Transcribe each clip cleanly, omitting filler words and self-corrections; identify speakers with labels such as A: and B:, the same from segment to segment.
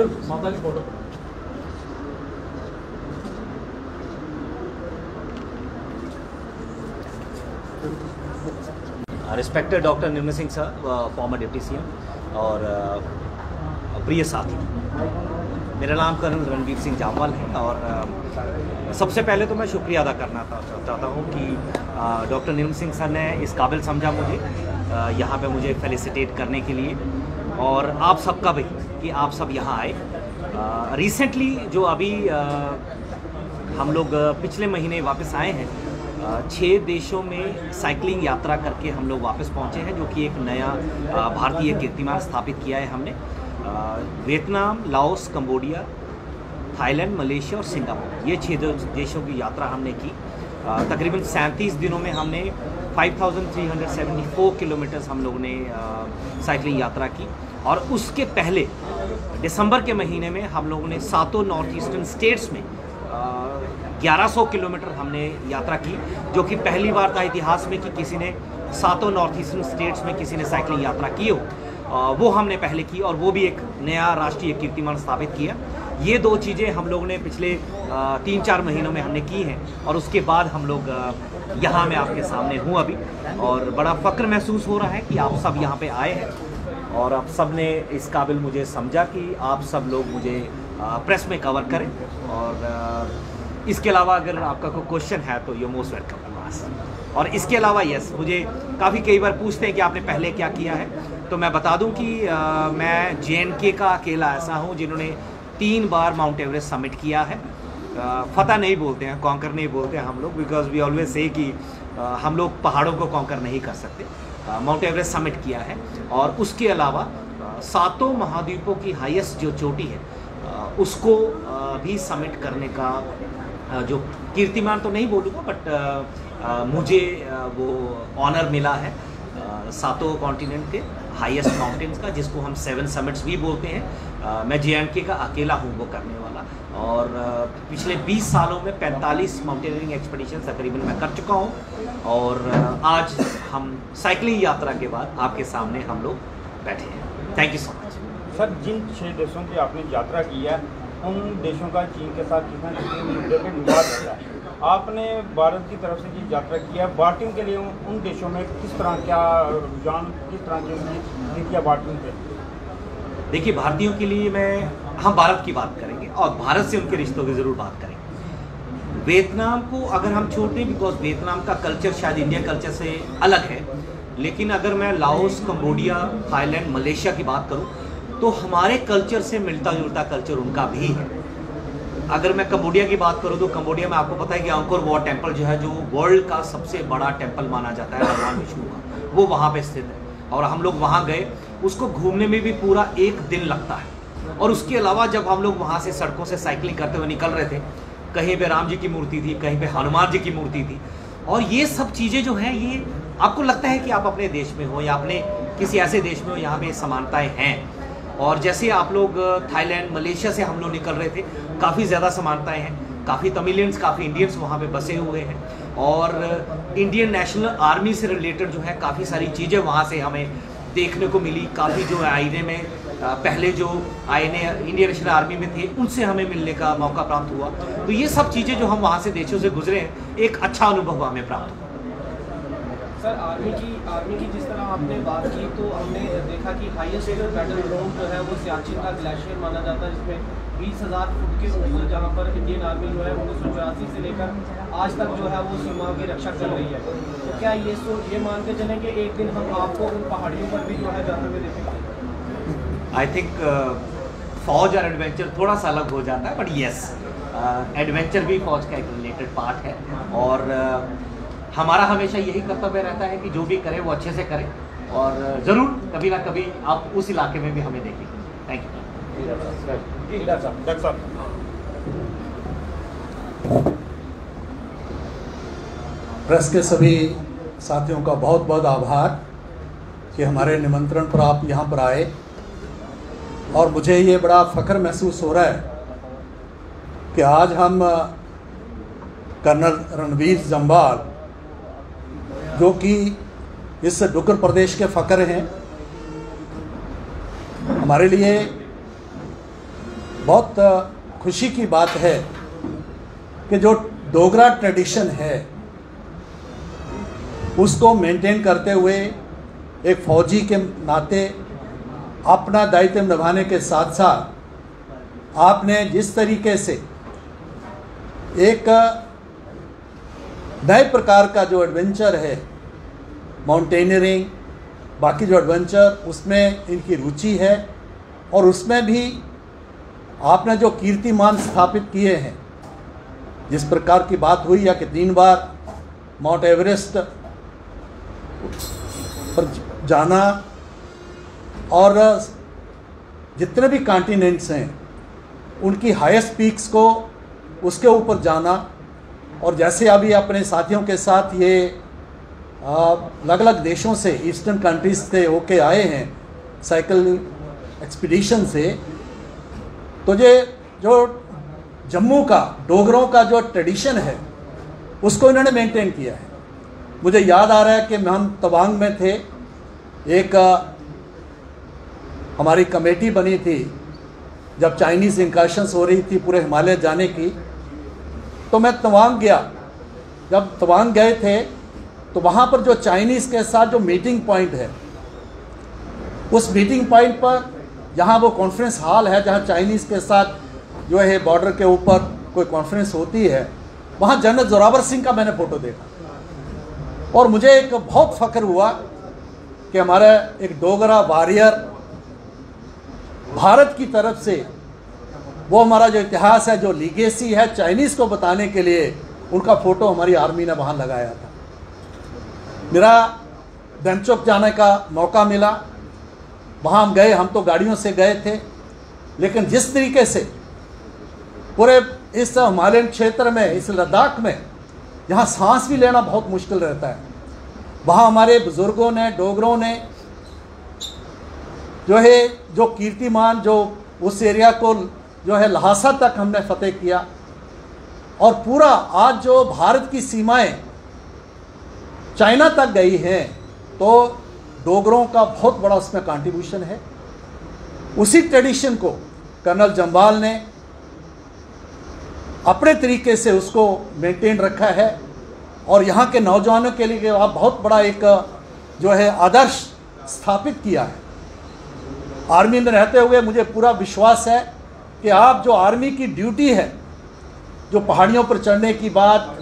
A: माता की photo.
B: Respected doctor Nirmal Singh sir, former deputy CM, और प्रिय साथी, मेरा नाम कर्नल रणवीर सिंह जामवाल है। और सबसे पहले तो मैं शुक्रिया अदा करना चाहता हूँ कि डॉक्टर निर्मल सिंह सर ने इस काबिल समझा मुझे यहाँ पे मुझे फेलिसिटेट करने के लिए, और आप सबका भी कि आप सब यहाँ आए। रिसेंटली जो अभी हम लोग पिछले महीने वापस आए हैं, 6 देशों में साइकिलिंग यात्रा करके हम लोग वापस पहुँचे हैं, जो कि एक नया भारतीय कीर्तिमान स्थापित किया है हमने। Vietnam, Laos, Cambodia, Thailand, Malaysia और सिंगापुर, ये 6 देशों की यात्रा हमने की। तकरीबन 37 दिनों में हमने 5374 किलोमीटर्स हम लोगों ने साइकिलिंग यात्रा की। और उसके पहले दिसंबर के महीने में हम लोगों ने 7 नॉर्थ ईस्टर्न स्टेट्स में 1100 किलोमीटर हमने यात्रा की, जो कि पहली बार था इतिहास में कि किसी ने 7 नॉर्थ ईस्टर्न स्टेट्स में किसी ने साइकिलिंग यात्रा की हो। वो हमने पहले की, और वो भी एक नया राष्ट्रीय कीर्तिमान स्थापित किया। ये 2 चीज़ें हम लोगों ने पिछले 3-4 महीनों में हमने की हैं, और उसके बाद हम लोग यहाँ मैं आपके सामने हूँ अभी, और बड़ा फ़ख्र महसूस हो रहा है कि आप सब यहाँ पे आए हैं, और आप सब ने इस काबिल मुझे समझा कि आप सब लोग मुझे प्रेस में कवर करें। और इसके अलावा अगर आपका कोई क्वेश्चन है तो यू मोस्ट वेलकम। और इसके अलावा यस, मुझे काफ़ी कई बार पूछते हैं कि आपने पहले क्या किया है, तो मैं बता दूं कि मैं JNK का अकेला ऐसा हूं जिन्होंने 3 बार माउंट एवरेस्ट समिट किया है। फतह नहीं बोलते हैं, कॉन्कर नहीं बोलते हैं हम लोग, बिकॉज वी ऑलवेज से कि हम लोग पहाड़ों को कॉन्कर नहीं कर सकते। माउंट एवरेस्ट समिट किया है, और उसके अलावा 7 महाद्वीपों की हाईएस्ट जो चोटी है उसको भी समिट करने का जो कीर्तिमान तो नहीं बोलूँगा, बट मुझे वो ऑनर मिला है 7 कॉन्टिनेंट के हाईएस्ट माउंटेन्स का, जिसको हम 7 समिट्स भी बोलते हैं। मैं JNK का अकेला हूँ वो करने वाला, और पिछले 20 सालों में 45 माउंटेनियरिंग एक्सपीडिशन तकरीबन मैं कर चुका हूँ। और आज हम साइकिलिंग यात्रा के बाद आपके सामने हम लोग बैठे हैं। Thank you so much
C: sir. जिन 6 देशों की आपने यात्रा की है, उन देशों का चीन के साथ कितना मुद्दे पर विवाद रहता है, आपने भारत की तरफ से जो यात्रा की है, भारतीयों के लिए उन देशों में किस तरह क्या रुझान, किस तरह की उनकी नीतियाँ भारतीयों पे?
B: देखिए, भारतीयों के लिए हम भारत की बात करेंगे, और भारत से उनके रिश्तों की ज़रूर बात करेंगे। वियतनाम को अगर हम छोड़ दें, बिकॉज वियतनाम का कल्चर शायद इंडियन कल्चर से अलग है, लेकिन अगर मैं लाओस, कंबोडिया, थाईलैंड, मलेशिया की बात करूँ तो हमारे कल्चर से मिलता जुलता कल्चर उनका भी है। अगर मैं कंबोडिया की बात करूँ तो कंबोडिया में आपको पता है कि अंकोर वाट टेम्पल जो है, जो वर्ल्ड का सबसे बड़ा टेम्पल माना जाता है भगवान विष्णु का, वो वहाँ पे स्थित है। और हम लोग वहाँ गए, उसको घूमने में भी पूरा 1 दिन लगता है। और उसके अलावा जब हम लोग वहाँ से सड़कों से साइकिलिंग करते हुए निकल रहे थे, कहीं पे राम जी की मूर्ति थी, कहीं पे हनुमान जी की मूर्ति थी, और ये सब चीज़ें जो हैं, ये आपको लगता है कि आप अपने देश में हो या अपने किसी ऐसे देश में हो, यहाँ पे समानताएँ हैं। और जैसे आप लोग थाईलैंड, मलेशिया से हम लोग निकल रहे थे, काफ़ी ज़्यादा समानताएं हैं। काफ़ी तमिलियंस, काफ़ी इंडियंस वहाँ पे बसे हुए हैं, और इंडियन नेशनल आर्मी से रिलेटेड जो है काफ़ी सारी चीज़ें वहाँ से हमें देखने को मिली। काफ़ी जो आईने में पहले जो आईने इंडियन नेशनल आर्मी में थे, उनसे हमें मिलने का मौका प्राप्त हुआ। तो ये सब चीज़ें जो हम वहाँ से देशों से गुजरे हैं, एक अच्छा अनुभव हमें प्राप्त हुआ।
D: सर, आर्मी की जिस तरह आपने बात की, तो हमने देखा कि हाईएस्ट बैटल ग्राउंड जो है वो सियाचिन का ग्लेशियर माना जाता है, जिसमें 20,000 फुट के ऊपर जहाँ पर इंडियन आर्मी जो है 1984 से लेकर आज तक जो है वो सीमाओं की रक्षा कर रही है। तो क्या ये मान के चलें कि एक दिन हम आपको उन पहाड़ियों पर भी जो है जाते हुए देखेंगे?
B: आई थिंक फौज और एडवेंचर थोड़ा सा अलग हो जाता है, बट येस, एडवेंचर भी फौज का एक रिलेटेड पार्ट है। और हमारा हमेशा यही कर्तव्य रहता है कि जो भी करें वो अच्छे से करें, और ज़रूर कभी ना कभी आप उस इलाके में भी हमें देखेंगे। Thank you.
A: प्रेस के सभी साथियों का बहुत बहुत आभार कि हमारे निमंत्रण पर आप यहाँ पर आए, और मुझे ये बड़ा फ़ख्र महसूस हो रहा है कि आज हम कर्नल रणवीर जामवाल, जो कि इस डुक्कर प्रदेश के फ़ख्र हैं, हमारे लिए बहुत खुशी की बात है कि जो डोगरा ट्रेडिशन है उसको मेंटेन करते हुए एक फौजी के नाते अपना दायित्व निभाने के साथ साथ आपने जिस तरीके से एक नए प्रकार का जो एडवेंचर है, माउंटेनियरिंग, बाकी जो एडवेंचर, उसमें इनकी रुचि है और उसमें भी आपने जो कीर्तिमान स्थापित किए हैं, जिस प्रकार की बात हुई या कि 3 बार माउंट एवरेस्ट पर जाना और जितने भी कॉन्टिनेंट्स हैं उनकी हाईएस्ट पीक्स को उसके ऊपर जाना, और जैसे अभी अपने साथियों के साथ ये अलग अलग देशों से, ईस्टर्न कंट्रीज से होके आए हैं साइकिल एक्सपीडिशन से, तो ये जो जम्मू का डोगरों का जो ट्रेडिशन है उसको इन्होंने मेंटेन किया है। मुझे याद आ रहा है कि हम तवांग में थे, एक हमारी कमेटी बनी थी जब चाइनीज़ इंकर्शंस हो रही थी पूरे हिमालय जाने की, तो मैं तवांग गया। जब तवांग गए थे तो वहाँ पर जो चाइनीज़ के साथ जो मीटिंग पॉइंट है, उस मीटिंग पॉइंट पर जहाँ वो कॉन्फ्रेंस हॉल है जहाँ चाइनीज़ के साथ जो है बॉर्डर के ऊपर कोई कॉन्फ्रेंस होती है, वहाँ जनरल जोरावर सिंह का मैंने फ़ोटो देखा और मुझे एक बहुत फ़ख्र हुआ कि हमारा एक डोगरा वॉरियर भारत की तरफ से वो हमारा जो इतिहास है, जो लीगेसी है, चाइनीज़ को बताने के लिए उनका फ़ोटो हमारी आर्मी ने वहाँ लगाया था। मेरा डेमचौक जाने का मौका मिला, वहाँ हम गए, हम तो गाड़ियों से गए थे, लेकिन जिस तरीके से पूरे इस हिमालयन क्षेत्र में, इस लद्दाख में, जहाँ सांस भी लेना बहुत मुश्किल रहता है, वहाँ हमारे बुज़ुर्गों ने, डोगरों ने जो है जो कीर्तिमान, जो उस एरिया को जो है लहासा तक हमने फतेह किया, और पूरा आज जो भारत की सीमाएं चाइना तक गई हैं, तो डोगरों का बहुत बड़ा उसमें कंट्रीब्यूशन है। उसी ट्रेडिशन को कर्नल जम्वाल ने अपने तरीके से उसको मेंटेन रखा है और यहाँ के नौजवानों के लिए आप बहुत बड़ा एक जो है आदर्श स्थापित किया है। आर्मी में रहते हुए मुझे पूरा विश्वास है कि आप जो आर्मी की ड्यूटी है, जो पहाड़ियों पर चढ़ने की बात,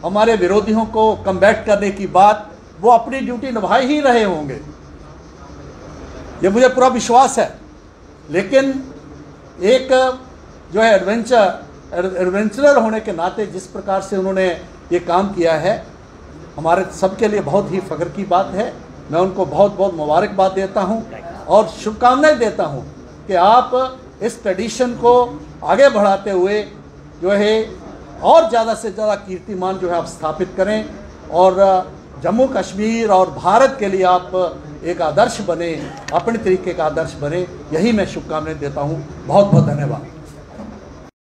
A: हमारे विरोधियों को कम्बैट करने की बात, वो अपनी ड्यूटी निभा ही रहे होंगे, ये मुझे पूरा विश्वास है। लेकिन एक जो है एडवेंचरर होने के नाते जिस प्रकार से उन्होंने ये काम किया है, हमारे सबके लिए बहुत ही फ़ख्र की बात है। मैं उनको बहुत बहुत मुबारकबाद देता हूँ और शुभकामनाएं देता हूँ कि आप इस ट्रेडिशन को आगे बढ़ाते हुए जो है और ज़्यादा से ज़्यादा कीर्तिमान जो है आप स्थापित करें और जम्मू कश्मीर और भारत के लिए आप एक आदर्श बने, अपने तरीके का आदर्श बने। यही मैं शुभकामनाएं देता हूँ। बहुत बहुत धन्यवाद।